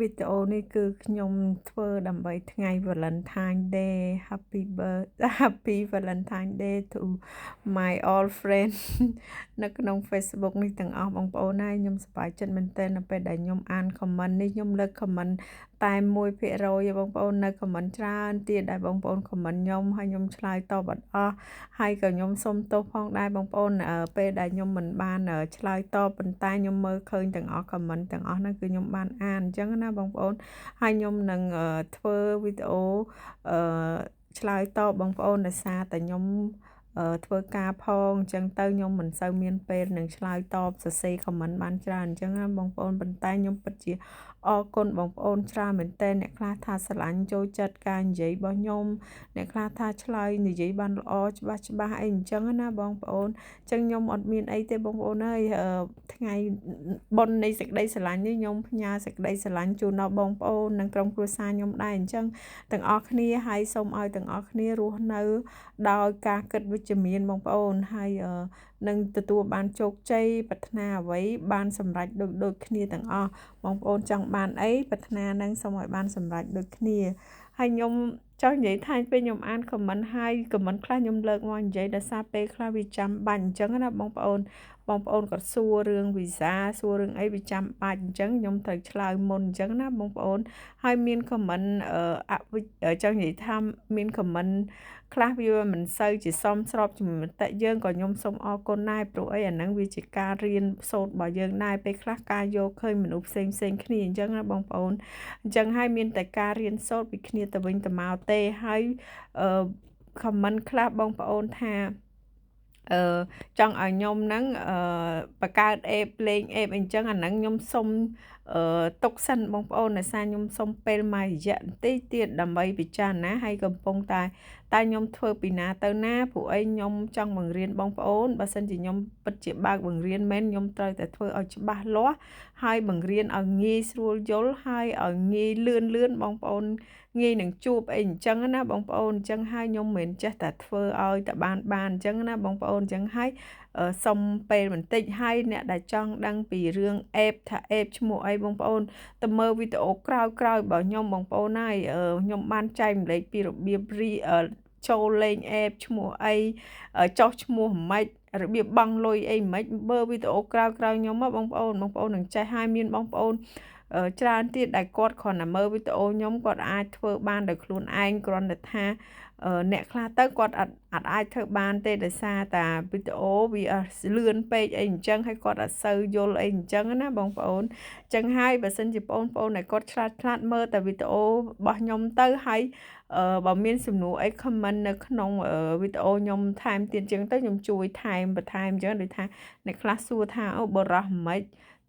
វីដេអូនេះគឺខ្ញុំធ្វើដើម្បីថ្ងៃ Valentine Day Happy Valentine Day to my all friend នៅក្នុង Facebook នេះទាំងអស់បងប្អូនហើយខ្ញុំសប្បាយចិត្តមែនទែននៅពេលដែលខ្ញុំអាន comment នេះខ្ញុំលើក comment តែ1%ឯងបងប្អូននៅ comment ច្រើនទៀតដែលបងប្អូន comment ខ្ញុំហើយខ្ញុំឆ្លើយតបអត់អស់ហើយក៏ខ្ញុំសូមទោសផងដែរបងប្អូនពេលដែលខ្ញុំមិនបានឆ្លើយតបប៉ុន្តែខ្ញុំមើលឃើញទាំងអស់ comment ទាំងអស់ហ្នឹងគឺខ្ញុំបានអានអញ្ចឹងណាបងប្អូនហើយខ្ញុំនឹងធ្វើវីដេអូអឺឆ្លើយតបបងប្អូនដោយសារតែខ្ញុំធ្វើការផងអញ្ចឹងទៅខ្ញុំមិនសូវមានពេលនឹងឆ្លើយតបសរសេរ comment បានច្រើនអញ្ចឹងណាបងប្អូនប៉ុន្តែខ្ញុំពិតជាអរគុណបងប្អូនច្រើនមែនទែនអ្នកខ្លះថាស្រឡាញ់ចូលចិត្តការនិយាយរបស់ខ្ញុំអ្នកខ្លះថាឆ្លើយនិយាយបានល្អច្បាស់អីអញ្ចឹងណាបងប្អូនអញ្ចឹងខ្ញុំអត់មានអីទេបងប្អូនអើយថ្ងៃបុណ្យនៃសេចក្តីស្រឡាញ់នេះខ្ញុំផ្ញើសេចក្តីស្រឡាញ់ជូនដល់បងប្អូននិងក្រុមគ្រួសារខ្ញុំដែរអញ្ចឹងទាំងអស់គ្នាហើយសូមឲ្យទាំងអស់គ្នារស់នៅដោយការគិតវិជ្ជមានបងប្អូនហើយនឹងទទួលបានជោគជ័យប្រាថ្នាអ្វីបានសម្រេចដូចគ្នាទាំងអស់បងប្អូនចង់បានអីប្រាថ្នានឹងសូមឲ្យបានសម្រេចដូចគ្នាហើយខ្ញុំចង់និយាយថាពេលខ្ញុំអាន comment ហើយ comment ខ្លះខ្ញុំលើកមកនិយាយដោយសារពេលខ្លះវាចាំបាច់អញ្ចឹងណាបងប្អូនគាត់សួររឿងវីសាសួររឿងអីវាចាំបាច់អញ្ចឹងខ្ញុំត្រូវឆ្លើយមុនអញ្ចឹងណាបងប្អូនហើយមាន comment ចង់និយាយថាមាន comment ខ្លះវាមិនសូវជាសមស្របជាមួយមតិយើងក៏ខ្ញុំសូមអរគុណដែរព្រោះអីអាហ្នឹងវាជាការរៀនសូត្ររបស់យើងដែរពេលខ្លះការយកឃើញមនុស្សផ្សេងគ្នាអញ្ចឹងណាបងប្អូនអញ្ចឹងហើយមានតែការរៀនសូត្រពីគ្នាទៅវិញទៅមកទេហើយcomment ខ្លះបងប្អូនថាចង់ឲ្យខ្ញុំហ្នឹងបង្កើតអេបលេងអេបអីចឹងអាហ្នឹងខ្ញុំសុំទុកសិនបងប្អូនដោយសារខ្ញុំសុំពេលមួយរយៈបន្តិចទៀតដើម្បីពិចារណាហើយកំពុងតែខ្ញុំធ្វើពីណាទៅណាព្រោះអីខ្ញុំចង់បង្រៀនបងប្អូនបើសិនជាខ្ញុំពិតជាបើកបង្រៀនមែនខ្ញុំត្រូវតែធ្វើឲ្យច្បាស់លាស់ហើយបង្រៀនឲ្យងាយស្រួលយល់ហើយឲ្យងាយលឿនបងប្អូនងាយនឹងជួបអីអញ្ចឹងណាបងប្អូនអញ្ចឹងហើយខ្ញុំមិនចេះតែធ្វើឲ្យតែបានអញ្ចឹងណាបងប្អូនអញ្ចឹងហើយសុំពេលបន្តិចហើយអ្នកដែលចង់ដឹងពីរឿងអេបថាអេបឈ្មោះអីបងប្អូនទៅមើលវីដេអូក្រោយរបស់ខ្ញុំបងប្អូនហើយខ្ញុំបានចែកម្លែកពីរបៀបចូលលេងអេបឈ្មោះអីចុះឈ្មោះម៉េចរបៀបបង់លុយអីម៉េចមើលវីដេអូក្រោយខ្ញុំមកបងប្អូននឹងចេះហើយមានបងប្អូនច្រើនទៀតដែលគាត់គ្រាន់តែមើលវីដេអូខ្ញុំគាត់អាចធ្វើបានដោយខ្លួនឯងគ្រាន់តែថាអ្នកខ្លះទៅគាត់អត់អាចធ្វើបានទេដោយសារតែវីដេអូវាលឿនពេកអីអញ្ចឹងហើយគាត់អត់សូវយល់អីអញ្ចឹងណាបងប្អូនអញ្ចឹងហើយបើសិនជាបងប្អូនដែលគាត់ឆ្លាតមើលតែវីដេអូរបស់ខ្ញុំទៅហើយបើមានសំណួរអី comment នៅក្នុងវីដេអូខ្ញុំថែមទៀតអញ្ចឹងទៅខ្ញុំជួយបន្ថែមអញ្ចឹងដូចថាអ្នកខ្លះសួរថាអូបរោះម៉េច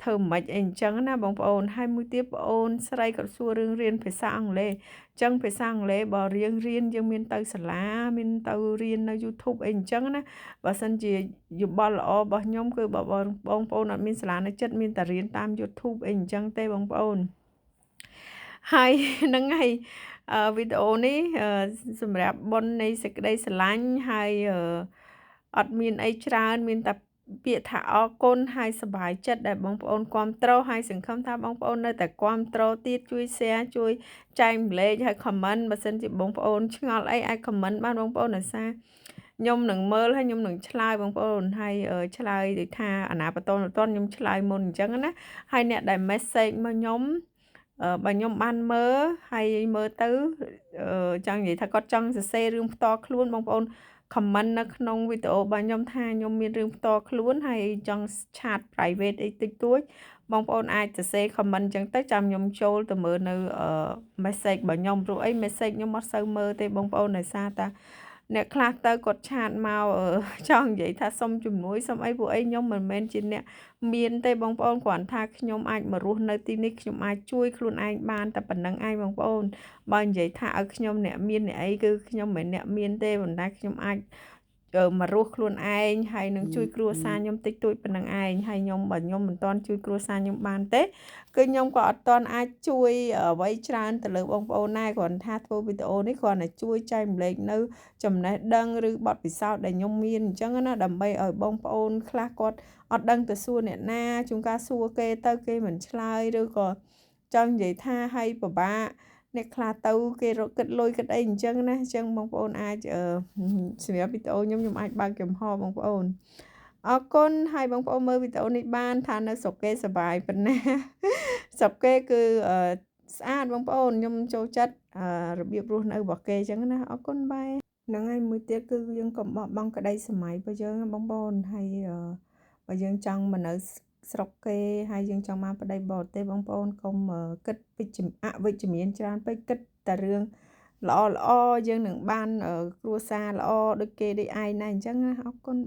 ធ្វើម៉េចអីអញ្ចឹងណាបងប្អូនហើយមួយទៀតបងអូនស្រីក៏សួររឿងរៀនភាសាអង់គ្លេសអញ្ចឹងភាសាអង់គ្លេសបើរៀនយើងមានទៅសាលាមានទៅរៀននៅ YouTube អីអញ្ចឹងណាបើសិនជាយោបល់ល្អរបស់ខ្ញុំគឺបើបងប្អូនអត់មានសាលានៅចិត្តមានតែរៀនតាម YouTube អីអញ្ចឹងទេបងប្អូនហើយហ្នឹងហើយវីដេអូនេះសម្រាប់បុណ្យនៃសេចក្តីស្រឡាញ់ហើយអត់មានអីច្រើនមានតែពាក្យថាអរគុណហើយសប្បាយចិត្តដែលបងប្អូនគាំទ្រហើយសង្ឃឹមថាបងប្អូននៅតែគាំទ្រទៀតជួយ share ជួយចែកម្លែកហើយ comment បើសិនជាបងប្អូនឆ្ងល់អីអាច comment បានបងប្អូនដោយសារខ្ញុំនឹងមើលហើយខ្ញុំនឹងឆ្លើយបងប្អូនហើយឆ្លើយដូចថាអាណាបន្ទាន់ខ្ញុំឆ្លើយមុនអញ្ចឹងណាហើយអ្នកដែល message មកខ្ញុំបើខ្ញុំបានមើលហើយមើលទៅចង់និយាយថាគាត់ចង់សរសេររឿងផ្ទាល់ខ្លួនបងប្អូន comment នៅក្នុងវីដេអូរបស់ខ្ញុំថាខ្ញុំមានរឿងផ្ទាល់ខ្លួនហើយចង់ឆាត private អីតិចតួចបងប្អូនអាចសរសេរ comment អញ្ចឹងទៅចាំខ្ញុំចូលទៅមើលនៅmessage របស់ខ្ញុំព្រោះអី message ខ្ញុំអត់សូវមើលទេបងប្អូនដោយសារតែអ្នកខ្លះទៅគាត់ឆាតមកចង់និយាយថាសុំជំនួយសុំអីពួកអីខ្ញុំមិនមែនជាអ្នកមានទេបងប្អូនគ្រាន់ថាខ្ញុំអាចមករស់នៅទីនេះខ្ញុំអាចជួយខ្លួនឯងបានតែប៉ុណ្្នឹងឯងបងប្អូនបើនិយាយថាឲ្យខ្ញុំអ្នកមានអ្នកអីគឺខ្ញុំមិនមែនអ្នកមានទេប៉ុន្តែខ្ញុំអាចមករស់ខ្លួនឯងហើយនឹងជួយគ្រួសារខ្ញុំតិចតួចប៉ុណ្្នឹងឯងហើយបើខ្ញុំមិនទាន់ជួយគ្រួសារខ្ញុំបានទេគឺខ្ញុំក៏អត់ទាន់អាចជួយអ្វីច្រើនទៅលើបងប្អូនដែរគ្រាន់ថាធ្វើវីដេអូនេះគ្រាន់តែជួយចែកម្លែកនៅចំណេះដឹងឬបទពិសោធន៍ដែលខ្ញុំមានអញ្ចឹងណាដើម្បីឲ្យបងប្អូនខ្លះគាត់អត់ដឹងទៅសួរអ្នកណាជួនកាលសួរគេទៅគេមិនឆ្លើយឬក៏ ចង់និយាយថាឲ្យពិបាកអ្នកខ្លះទៅគេរកគិតលុយគិតអីអញ្ចឹងណាអញ្ចឹងបងប្អូនអាចសម្រាប់វីដេអូខ្ញុំអាចបើកចំហបងប្អូនអរគុណហើយបងប្អូនមើលវីដេអូនេះបានថានៅស្រុកគេសប្បាយប៉ុណ្ណាស្រុកគេគឺស្អាតបងប្អូនខ្ញុំចូលចិត្តរបៀបរស់នៅរបស់គេអញ្ចឹងណាអរគុណបាយហ្នឹងហើយមួយទៀតគឺយើងកុំបោះបង់ក្តីសម័យរបស់យើងបងប្អូនហើយបើយើងចង់មកនៅស្រុកគេហើយយើងចង់មកប្តីបរទេសបងប្អូនកុំគិតអវិជ្ជមានច្រើនពេកគិតតែរឿងល្អយើងនឹងបានគ្រួសារល្អដូចគេដូចឯងណាអញ្ចឹងណាអរគុណ